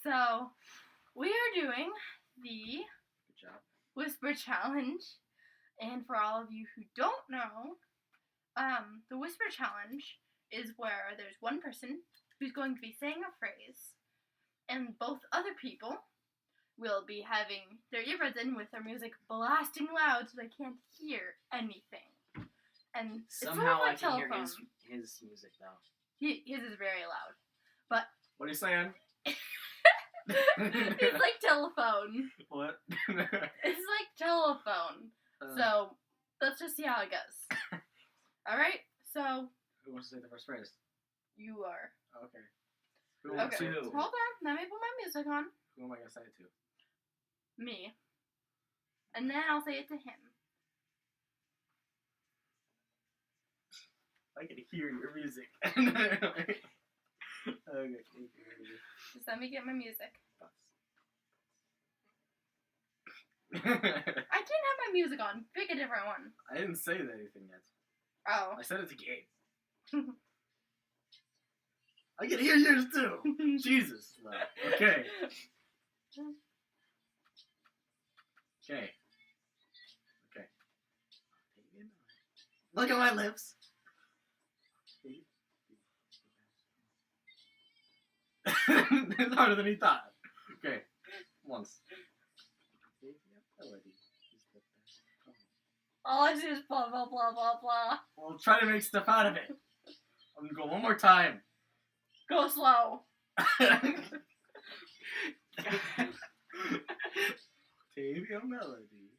So, we are doing the Whisper Challenge. And for all of you who don't know, the Whisper Challenge is where there's one person who's going to be saying a phrase, and both other people will be having their earbuds in with their music blasting loud so they can't hear anything. And somehow it's sort of like I can telephone. hear his music though. His is very loud. But what are you saying? it's like telephone. What? It's like telephone. So let's just see how it goes. Alright, so Who wants to say the first phrase? you are. Okay. Who wants Okay, to? hold on. Let me put my music on. Who am I gonna say it to? Me. And then I'll say it to him. I can hear your music. Okay. Just let me get my music. I didn't have my music on. Pick a different one. I didn't say anything yet. Oh. I said it to Gabe. I can hear yours too. Jesus. No. Okay. Okay. Okay. Look at my lips. It's harder than he thought. Okay. Once. All I see is blah, blah, blah, blah, blah. We'll try to make stuff out of it. I'm gonna go one more time. Go slow. Octavia Melody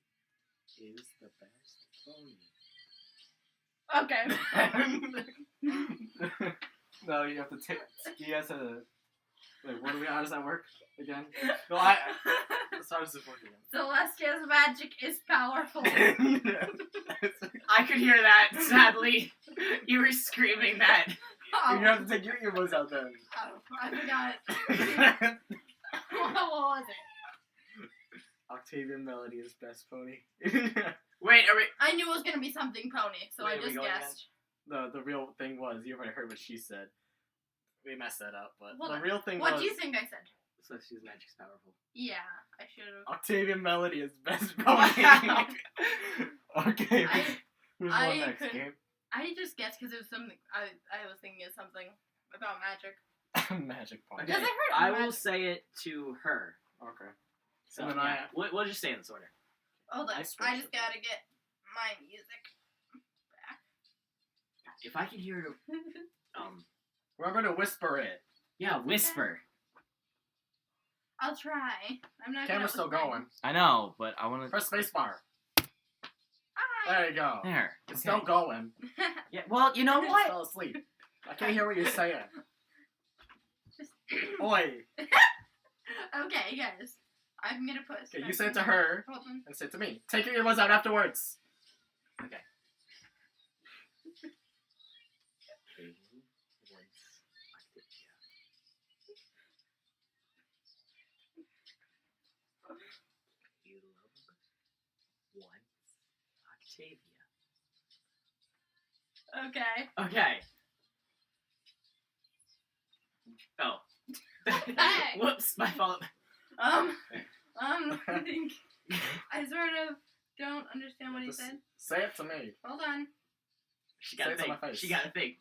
is the best pony. Okay. No, you have to take. He has to. Wait, how does that work again? No, so how does this work again? Celestia's magic is powerful. I could hear that, sadly. You were screaming that. Oh. You have to take your earbuds out then. Oh, I forgot. What was it? Octavian Melody is best pony. Wait, are we... I knew it was gonna be something pony, so Wait, I are we just going guessed. The real thing was, you already heard what she said. We messed that up, but Hold the on. real thing What was... do you think I said? Celestia's magic's powerful. Yeah, I should've. Octavian Melody is best pony. Wow. Okay. Who's I on next, could- Gabe? I just guessed because it was something. I was thinking of something about magic. Magic pony. Because Okay, I heard I magic. will say it to her. Okay. So And then yeah, we'll just say in this order. Hold on, I I switched just it. gotta get my music back. If I could hear, Remember to whisper it. yeah, whisper. I'll try. I'm not. Camera's still going. I know, but I want to. Press spacebar. Hi. There you go. There. It's Okay. still going. Yeah. Well, you know I just what? fell asleep. I can't hear what you're saying. Just Oi. okay, guys. I'm gonna put. Okay, you say it to her Hold on. and say it to me. Take your earbuds out afterwards. Okay. Octavia. Okay. Okay. Oh. Hey. Whoops, my fault. I think I sort of don't understand what he Just said. Say it to me. Hold on. She Say got it to to my think. face. She got to think.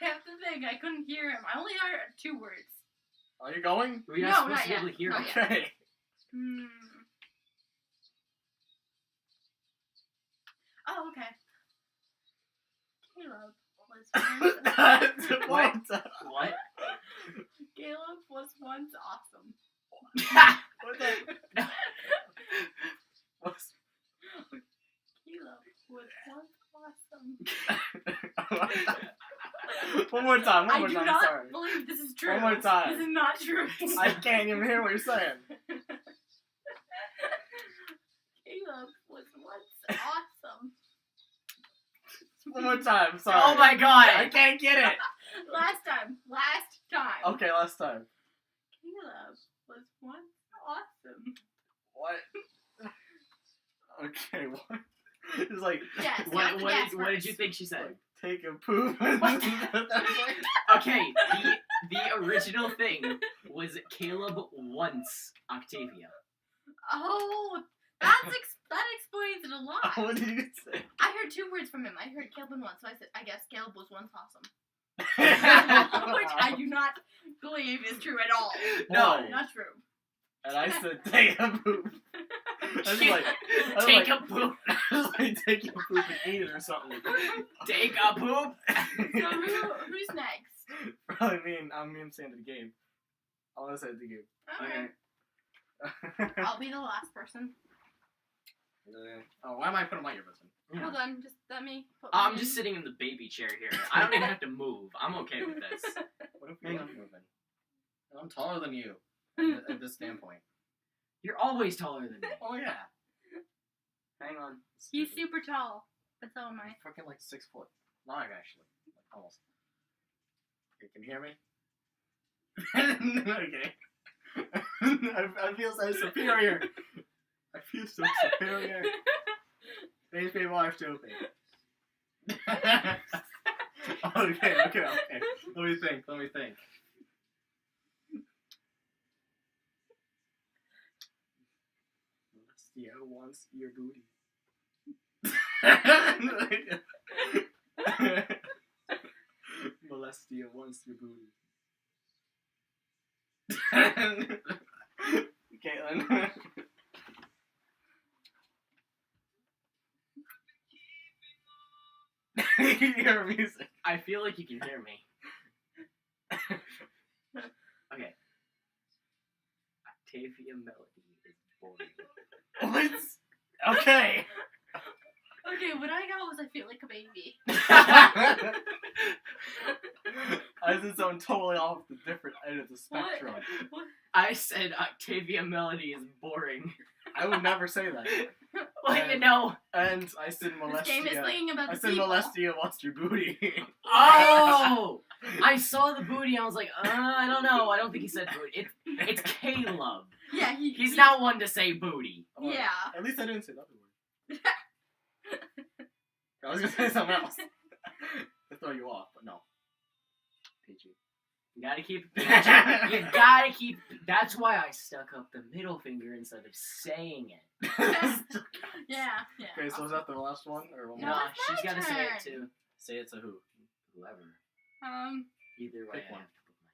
I have to think. I couldn't hear him. I only heard 2 words. Are you going? We're No, not supposed not to be able yet. to hear Not it. yet. Okay. Oh, okay. Caleb was once What? Caleb was once awesome. What the? What's... Caleb was once awesome. One more time. One I more do time. not Sorry. believe this is true. One more time. This is not true. I can't even hear what you're saying. Caleb was once awesome. One more time. Sorry. Oh my god! I can't get it. Last time. Okay, last time. Caleb was once awesome. What? Okay, what? It's like Yes. What did you think she said? like take a poop. Okay, The original thing was Caleb wants Octavia. Oh, that explains it a lot. What did you say? I heard 2 words from him. I heard Caleb and once, so I guess Caleb was once awesome. Which I do not believe is true at all. No. Not true. And I said, take a poop. I was like, Take a poop. I was like, take a poop and eat it or something. Take a poop. So who's next? Probably me and Sam to the game. I want to say the game. Okay. I'll be the last person. Oh, why am I putting my earbuds in? Hold on, just let me put I'm mine just in. sitting in the baby chair here. I don't even have to move. I'm okay with this. What if you're not moving? I'm taller than you at this standpoint. You're always taller than me. Oh yeah. Hang on. He's super tall, but so am I. I'm freaking like 6 foot. Not actually. Like, almost. Okay, can you hear me? Okay. I feel so superior. I feel so superior. These people are stupid. Okay. Let me think. Molestia wants your booty. Molestia wants your booty. Caitlin. You hear music. I feel like you can hear me. Okay. Octavia Melody is boring. What? Okay. Okay, what I got was I feel like a baby. I just sound totally off the different end of the spectrum. What? I said Octavia Melody is boring. I would never say that. Well, you know. And I said This game is Molestia. thinking about I the said people. Molestia wants your booty. Oh! I saw the booty and I was like, I don't know. I don't think he said booty. It's Caleb. Yeah, He's not one to say booty. Yeah. At least I didn't say that word. I was gonna say something else to throw you off, but no. PG. You gotta keep You gotta keep. That's why I stuck up the middle finger instead of saying it. Yeah. Okay, so is that the last one or one No, more? Nah, it's my she's gotta say it turn. too. Say it to who? Whoever. Pick Either way, I have one. to put my.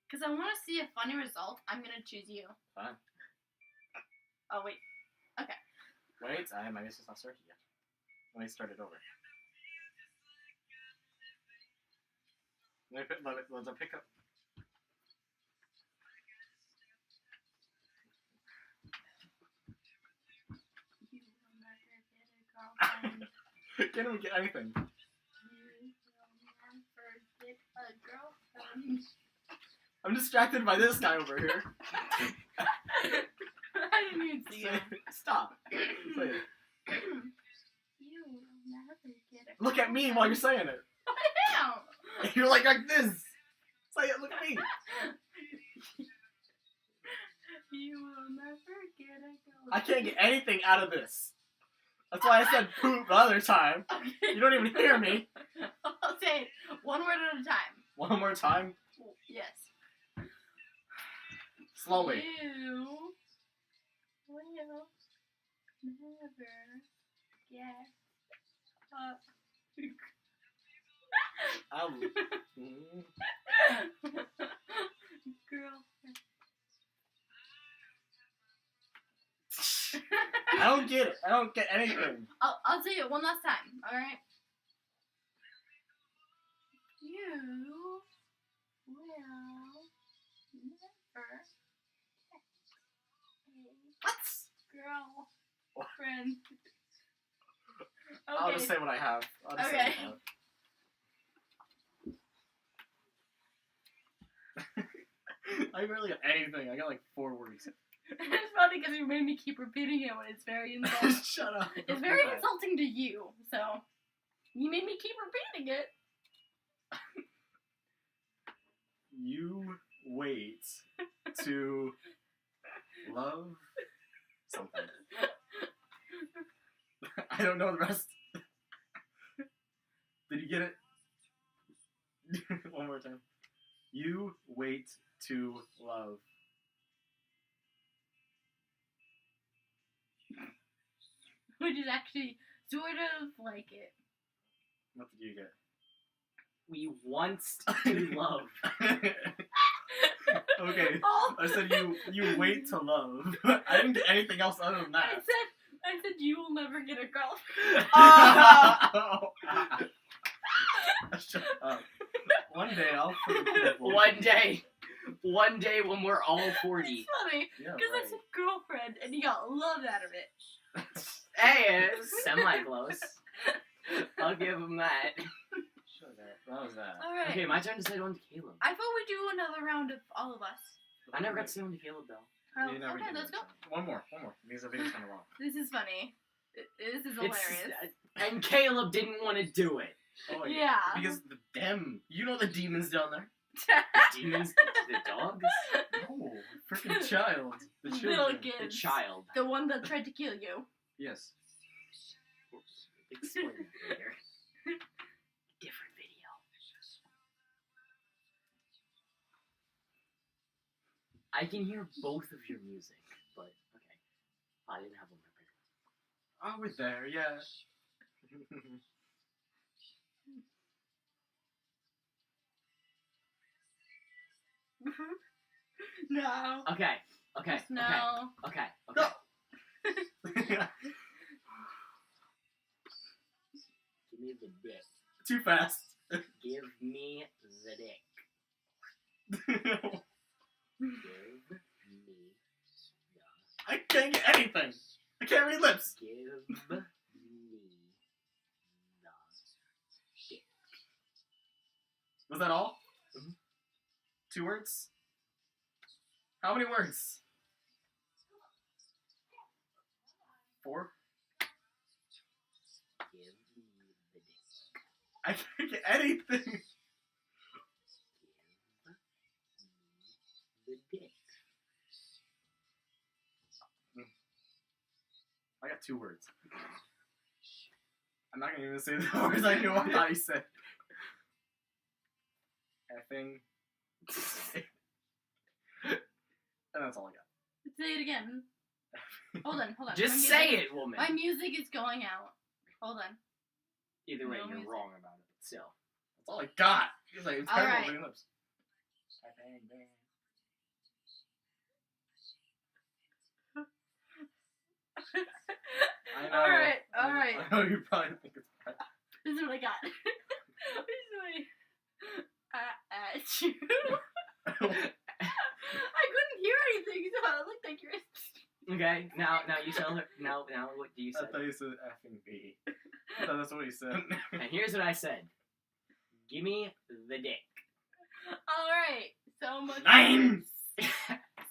Because I want to see a funny result, I'm going to choose you. Fine. Oh, wait. Wait, I guess it's not started yet. Let me start it over. Let it pick up. You will never get a girlfriend. Can't even get anything. You will never get a girlfriend. I'm distracted by this guy over here. I didn't even see him. Stop. Say it. You will never get a Look at me while you're saying it. Damn! You're like this. Say it. Look at me. You will never get a girlfriend. I can't get anything out of this. That's why I said poop the other time. Okay. You don't even hear me. I'll say it one word at a time. One more time. Yes. Slowly. You will never get girlfriend. I don't get it. I don't get anything. I'll say it one last time. All right. You will never get a girlfriend. I'll just say what I have. I'll just say Okay. what I have. I barely got anything. I got like 4 words. It's funny because you made me keep repeating it when it's very insulting. Shut up. It's very insulting to you, so you made me keep repeating it. You wait to love something. I don't know the rest. Did you get it? One more time. wait to love? Which is actually sort of like it. What did you get? We want to love. Okay. Oh. I said you wait to love. I didn't get anything else other than that. I said you will never get a girlfriend. Oh. Shut up. One day I'll One day when we're all 40. It's funny, Yeah, because I said girlfriend, and you got love out of it. Hey, it's semi-close. I'll give him that. Shut up. That was that. Alright. Okay, my turn to say one to Caleb. I thought we'd do another round of all of us. I never got to say one to Caleb, though. Oh, You never okay, did let's that. go. One more. Because the video's kind of long. This is funny. This is hilarious. And Caleb didn't want to do it. Oh, Yeah. Because you know the demons down there. Demons, the dogs, No, freaking child. The Little children. kid. the child. The one that tried to kill you. Yes. Explain it later. Different video. I can hear both of your music, but okay. I didn't have one prepared. Oh, we're there, yeah. No. Okay. No. Okay. No. Give me the dick. Too fast. Give me the dick. Give me the. I can't get anything. I can't read lips. Give me the dick. Was that all? Mhm. 2 words? How many words? 4? Give me the dick. I can't get anything. Give me the dick. I got 2 words. I'm not gonna even say the words I knew I thought he said. Effing. And that's all I got. Say it again. Hold on. Just say it, woman. My music is going out. Hold on. Either way, No you're music. wrong about it. Still. That's all I got. He's like, it's All terrible right. reading lips. Bang, bang. I know. Alright. I know you probably think it's bad. This is what I got. This is what I you. I couldn't hear anything, so I looked like you're. Okay, now you tell her. Now what do you say? I thought you said effing B. I thought that's what he said. And here's what I said. Give me the dick. Alright. So much. 9!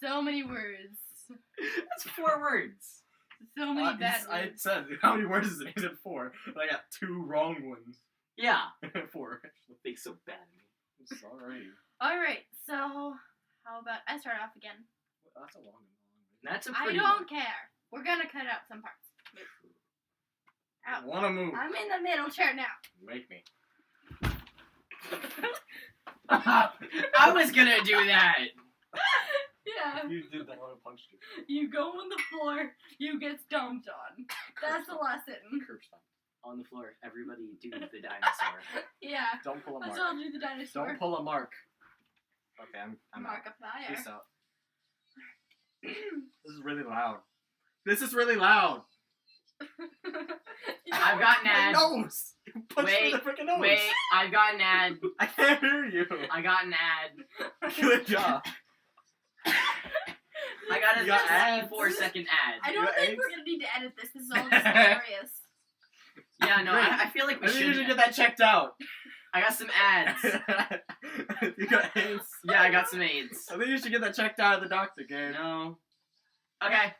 So many words. That's 4 words. So many bad I words. said, how many words is it? He said 4, but I got 2 wrong ones. Yeah. 4. Think so bad of me. I'm sorry. Alright, so how about I start off again? That's a long one. That's a I pretty don't one. care. We're gonna cut out some parts. I wanna move. I'm in the middle chair now. Make me. I was gonna do that. Yeah. You did that when I punched you. You go on the floor, you get stomped on. That's the lesson. Curb stop. On the floor, everybody do the dinosaur. Yeah. Don't pull a I mark. told you the dinosaur. Don't pull a mark. Okay, I'm Mark out. of fire. Peace out. This is really loud. This is really loud. I've got an My ad. nose. You punched me in the freaking nose. Wait, I've got an ad. I can't hear you. I got an ad. Good job. I got a You got ads? 4-second ad. I don't You got think eggs? we're gonna need to edit this. This is all just hilarious. Yeah, no, Great. I feel like we I think you should should. get that checked out. I got some ads. You got AIDS? Yeah, I got some AIDS. I think you should get that checked out at the doctor, Gabe. No. Okay.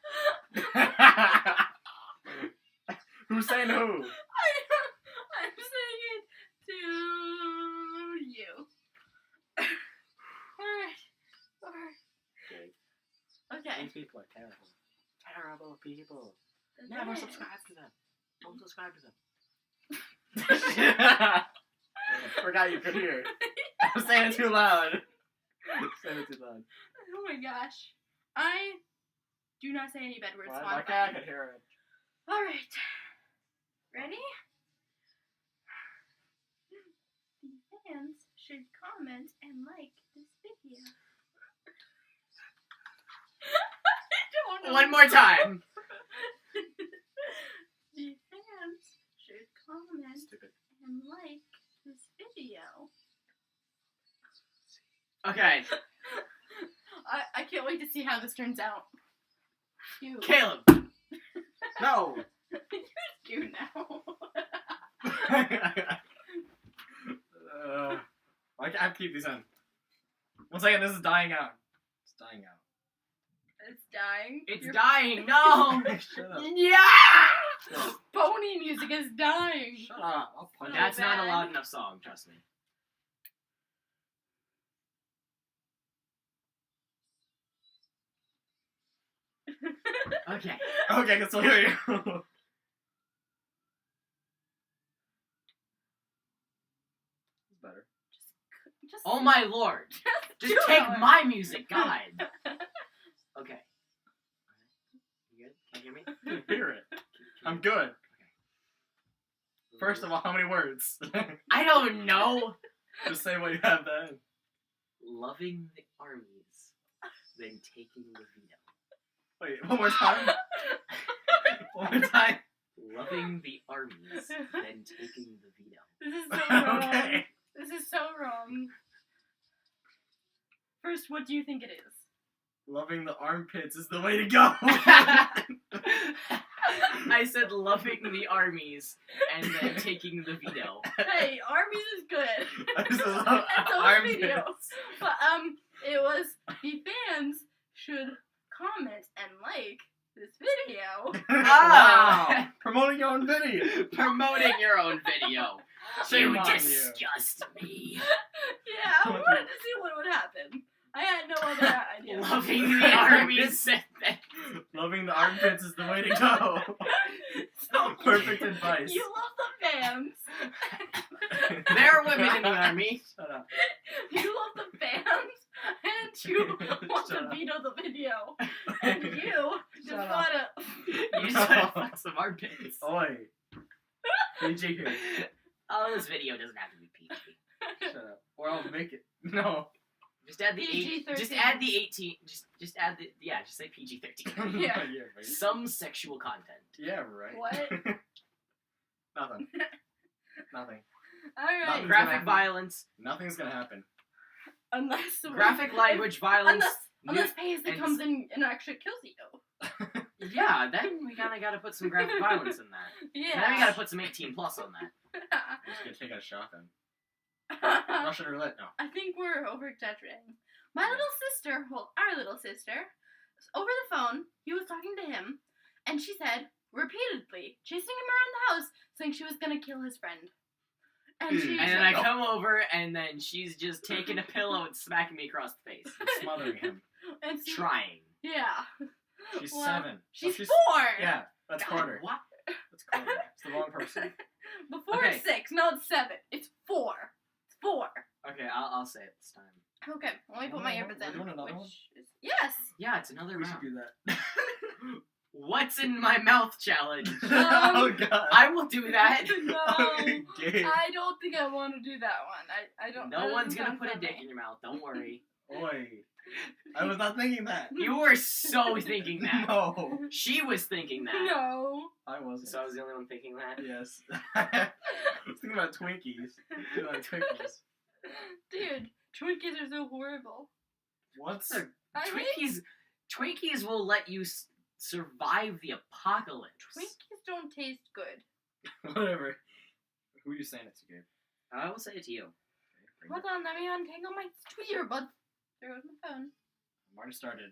Who's saying who? I'm saying it to you. Alright. Okay. These people are terrible. Terrible people. Never Okay. subscribe to them. Don't subscribe to them. Forgot you could hear. I'm saying it too loud. Say it too loud. Oh my gosh. I do not say any bad words. So My I'm cat fine. can hear it. Alright. Ready? The fans should comment and like this video. I don't know. One more time. The fans should comment Stupid. and like this video. Okay, I can't wait to see how this turns out. You. Caleb. No! You now. I have to keep these in. 1 second, this is dying out. It's dying out. It's dying. It's Your dying. No. Shut up. Yeah. pony music is dying. Shut up. I'll punch you. That's not a bad. loud enough song. Trust me. Okay. Okay, I can still hear you. It's better. Just Oh my lord. Just do take it. my music, God. Okay. You good? Can you hear me? I can hear it. I'm good. First of all, how many words? I don't know. Just say what you have then. Loving the armies, then taking the veto. Wait, one more time. One more time. Loving the armies, then taking the veto. This is so wrong. Okay. This is so wrong. First, what do you think it is? Loving the armpits is the way to go. I said loving the armies and then taking the veto. Hey, armies is good. I just love That's those armpits. videos. But it was the fans should comment and like this video. Ah! Promoting your own video. Promoting your own video. Shame You on you. disgust me. Yeah, I wanted to see what would happen. I had no other idea. Loving the armies. Loving the armpits is the way to go. So, Perfect advice. You love the fans. There are women in the army. Shut up. You love the fans, and you want Shut to up. veto the video. And you just Shut up. want to. You just want to fuck some armpits. Oi. PG here. Oh, this video doesn't have to be PG. Shut up. Or I'll make it. No. Just add the PG-13. Just add the 18. Just add the Just say PG-13. Yeah. Right. Some sexual content. Yeah, right. What? Nothing. Nothing. Alright. Nothing. Graphic violence, Nothing's gonna happen. Unless. graphic language violence. Unless Paisley and- comes in and actually kills you. Yeah, then we kinda gotta put some graphic violence in that. Yeah. Then we gotta put some 18 plus on that. I'm just gonna take out a shotgun. Russian roulette now. I think we're over exaggerating. My little sister, well, our little sister, over the phone, he was talking to him, and she said, repeatedly, chasing him around the house, saying she was gonna kill his friend. And she And then I come over, and then she's just taking a pillow and smacking me across the face. Smothering him. and she, Trying. yeah. She's Well, 7. She's Oh, 4. Yeah, that's God, Carter. what? That's Carter. It's the wrong person. Before Okay. it's 6. No, it's 7. It's 4. It's 4. Okay, I'll say it this time. Okay, let me put my earbuds We're in. doing another which one? is yes. Yeah, it's another We round. should do that. What's in my mouth challenge? Oh god. I will do that. No. Okay. I don't think I want to do that one. I don't. No that one's doesn't gonna sound put a funny. dick in your mouth. Don't worry. Oi. I was not thinking that. You were so thinking that. No. She was thinking that. No. I wasn't. So I was the only one thinking that. Yes. I was thinking about Twinkies. Thinking about Twinkies. Dude, Twinkies are so horrible. What's So, I hate Twinkies will let you survive the apocalypse. Twinkies. Don't taste good. whatever? Who are you saying it to, Gabe? I will say it to you. Okay, Hold on, let me untangle my earbuds. There goes my phone. I'm already started.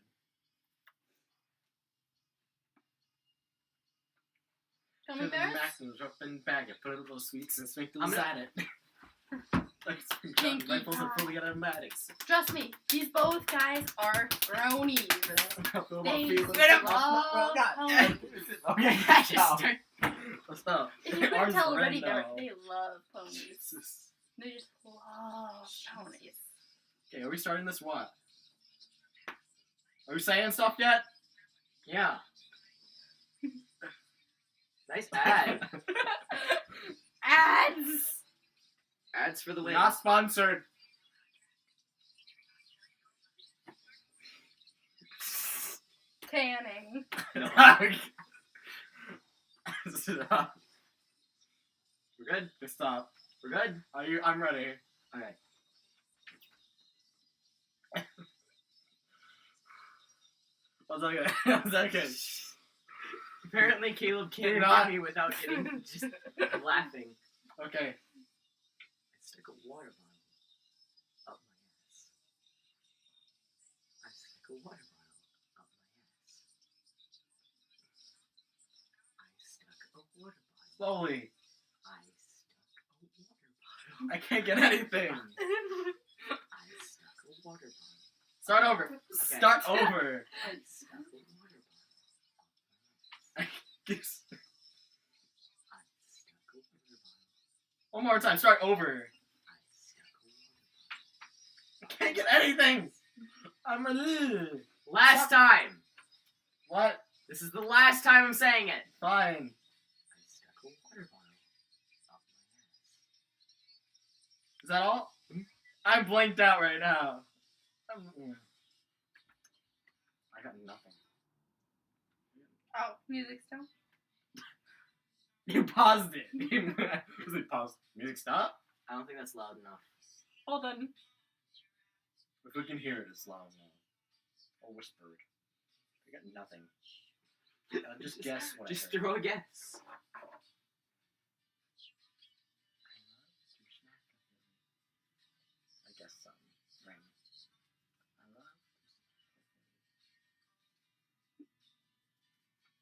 Tell me, To the Ferris. max and drop in bag it. Put a little sweets and sprinkles I'm gonna- at it. Like Kinky rifles are pie. fully automatics. Trust me, these both guys are bronies. They love ponies. Okay, I just stop. start- Stop. If you couldn't Arms tell red already, now. they love ponies. Jesus. They just love ponies. Okay, are we starting this what? Are we saying stuff yet? Yeah. Nice ad. Ads. Ads for the win. Not sponsored. Tanning. Stop. We're good. Just stop. We're good. I'm ready. Okay. Was that good? Was that good? Apparently, Caleb can't You're not- hear me without getting just laughing. Okay. I stuck a water bottle up my ass. I stuck a water bottle up my ass. I stuck a water bottle. Slowly. I stuck a water bottle. I can't get anything. I stuck a water bottle. Start over. Okay. Start over. I stuck a water bottle. Yes. I stuck a water bottle. One more time. Start over. I stuck a water I can't get anything. I'm ready. bottle. Last time. What? This is the last time I'm saying it. Fine. I stuck a water bottle up my ass. Is that all? I'm blanked out right now. I got nothing. Oh, music still? You paused it. Was it paused? Music stop? I don't think that's loud enough. Hold on. If we can hear it, it's loud now. Or whispered. I got nothing. Just guess what Just I heard. throw a guess. I guess ring.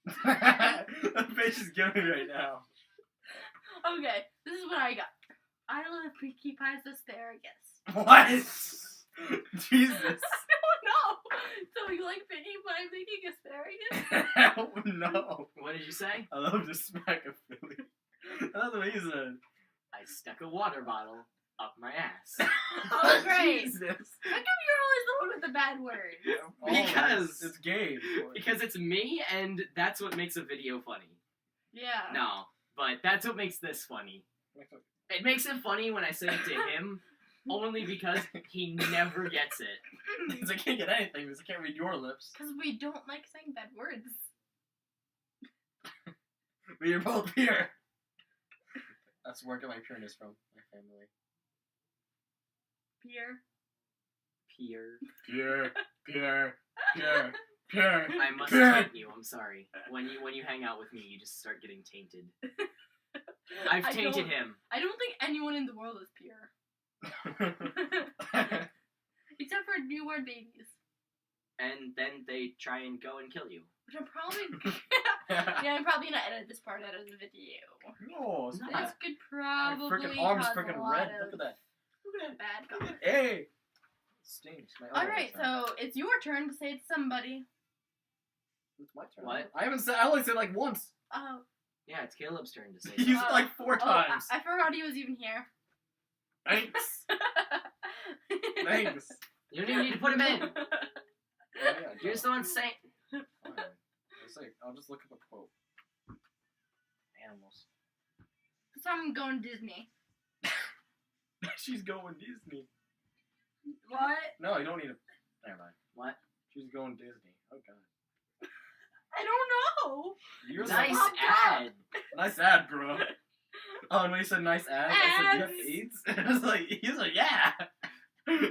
The face is giving me right now. Okay, this is what I got. I love Pinkie Pie's asparagus. What? Jesus. Oh no! So you like Pinkie Pie making asparagus? Hell no. What did you say? I love to smack a Philly. That's what he said. I stuck a water bottle up my ass. Oh great! Jesus. How come you're always the one with the bad words? Because- it's gay. Because it's me, and that's what makes a video funny. Yeah. No, but that's what makes this funny. It makes it funny when I say it to him, only because he never gets it. Because I can't get anything because I can't read your lips. Because we don't like saying bad words. But you're both here. That's where I get my pureness from. My family. Beer. Pure. Pure. I must Pure. taint you. I'm sorry. When you hang out with me, you just start getting tainted. I've I tainted don't- him. I don't think anyone in the world is pure. Except for newborn babies. And then they try and go and kill you. Which I'm probably... yeah, I'm probably gonna edit this part out of the video. No, it's This not. could My probably freaking arm's cause freaking a lot red. of Look at that. bad comments. Hey. It stinks. My Alright, so it's your turn to say it to somebody. it's my turn. What? I haven't said. I only said like once. Oh. Yeah, it's Caleb's turn to say You used something. it like 4 times. I forgot he was even here. Thanks. Thanks. You don't even need to put him in. Oh, yeah, You're just the one saying. Fine. I'll just look up a quote. Animals. So I'm going Disney. She's going Disney. What? No, you don't need to. Never mind. What? She's going Disney. Oh god. I don't know. You're Nice so- Stop. ad. Nice ad, bro. Oh, and when you said nice ad, I said, you have Ads. AIDS? And I was like, he's like, yeah.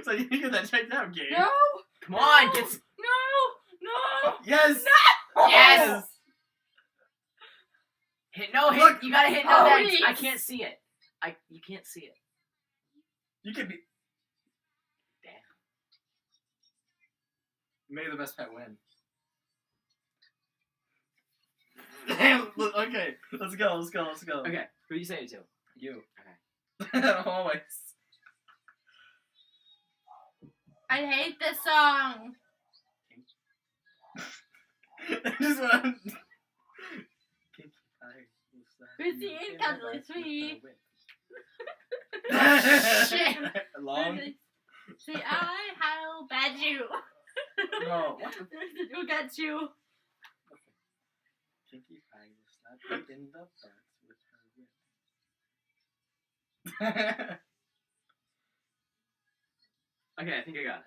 So you can get that checked out, Gabe. No. Come on, get. No. Yes. No. Yes! Hit no hit. Look. You gotta hit no Oh, thanks. I please. can't see it. You can't see it. You can be. Damn. May the best pet win. Damn. Look, okay. Let's go. Okay, who you say it to? You. Okay. Always. I hate this song. I just want. Christine Cuddly Sweet. Long. Say I how bad you. No, what? We'll get you. Pinkie Pie was slapped in the butt with her whip. Okay, I think I got it.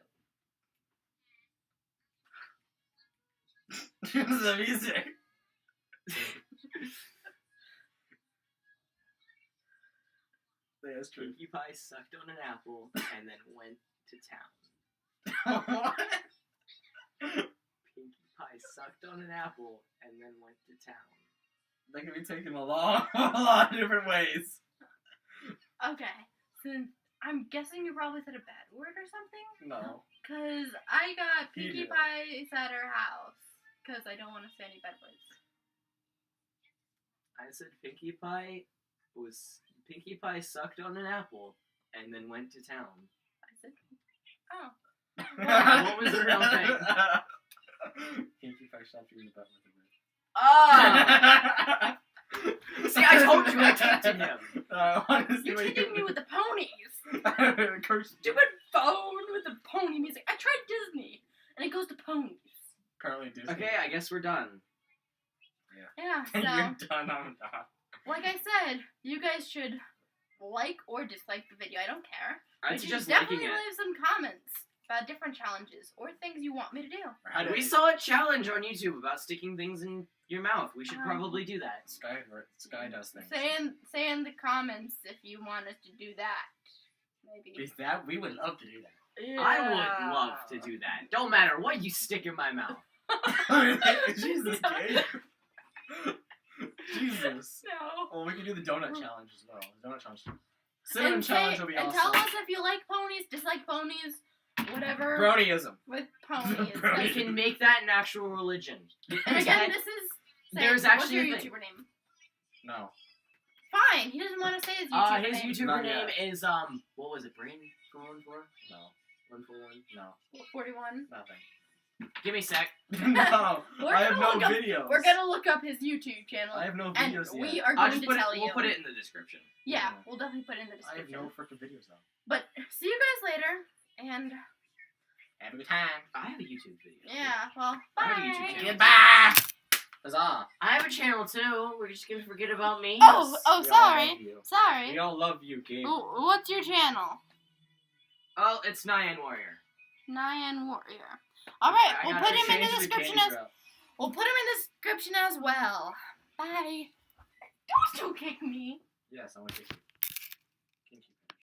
Here's the music. There's true. Pinkie Pie sucked on an apple and then went to town. What? Pinkie Pie sucked on an apple and then went to town. That can be taken a lot of different ways. Okay, since I'm guessing you probably said a bad word or something. No. Cause I got You Pinkie did. Pie's at her house. Cause I don't want to say any bad words. I said Pinkie Pie sucked on an apple and then went to town. I said, oh. What was the real thing? Pinkie Pie slapped you in the butt with a whip. Oh! See, I told you I tainted him. Honestly, You're taking me with the ponies. Curse. Stupid phone with the pony music. I tried Disney, and it goes to ponies. Apparently Disney. Okay, I guess we're done. Yeah, You're so, done, I'm done. like I said, you guys should like or dislike the video. I don't care. I'd But you suggest should definitely liking it. leave some comments about different challenges or things you want me to do. We saw a challenge on YouTube about sticking things in your mouth. We should probably do that. Sky does things. Say in the comments if you want us to do that. Maybe. Is that? We would love to do that. I would love to do that. Don't matter what you stick in my mouth. Jesus, gay. Jesus. No. Well, we can do the donut challenge as well. The donut challenge. Cinnamon And challenge will be and awesome. tell us if you like ponies, dislike ponies, whatever. Bronyism. With ponies. Brony. We can make that an actual religion. And again, this is. There's what's actually your a thing. YouTuber name? No. Fine. He doesn't want to say his YouTuber His name. YouTuber Not name yet. is what was it? Brain 414? No. 141? No. 41. Nothing. Give me a sec. No. We're I have gonna no look up- videos. We're gonna look up his YouTube channel. I have no and videos yet. we are I'll going just to put it. tell you. We'll put it in the description. Yeah, Yeah. we'll definitely put it in the I description. have no freaking videos though. But see you guys later, and Have a good time. I have a YouTube video. yeah, well, I have a bye. YouTube channel. Goodbye. Huzzah. I have a channel too. We're just gonna forget about me. Oh, We all sorry. love you. Sorry. We all love you, Gabe. What's your channel? Oh, it's Nyan Warrior. Nyan Warrior. All right, I we'll gotta put him in Change the description candy as drop. we'll put him in the description as well. Bye. Don't you kick me. Yes, I want to kick you.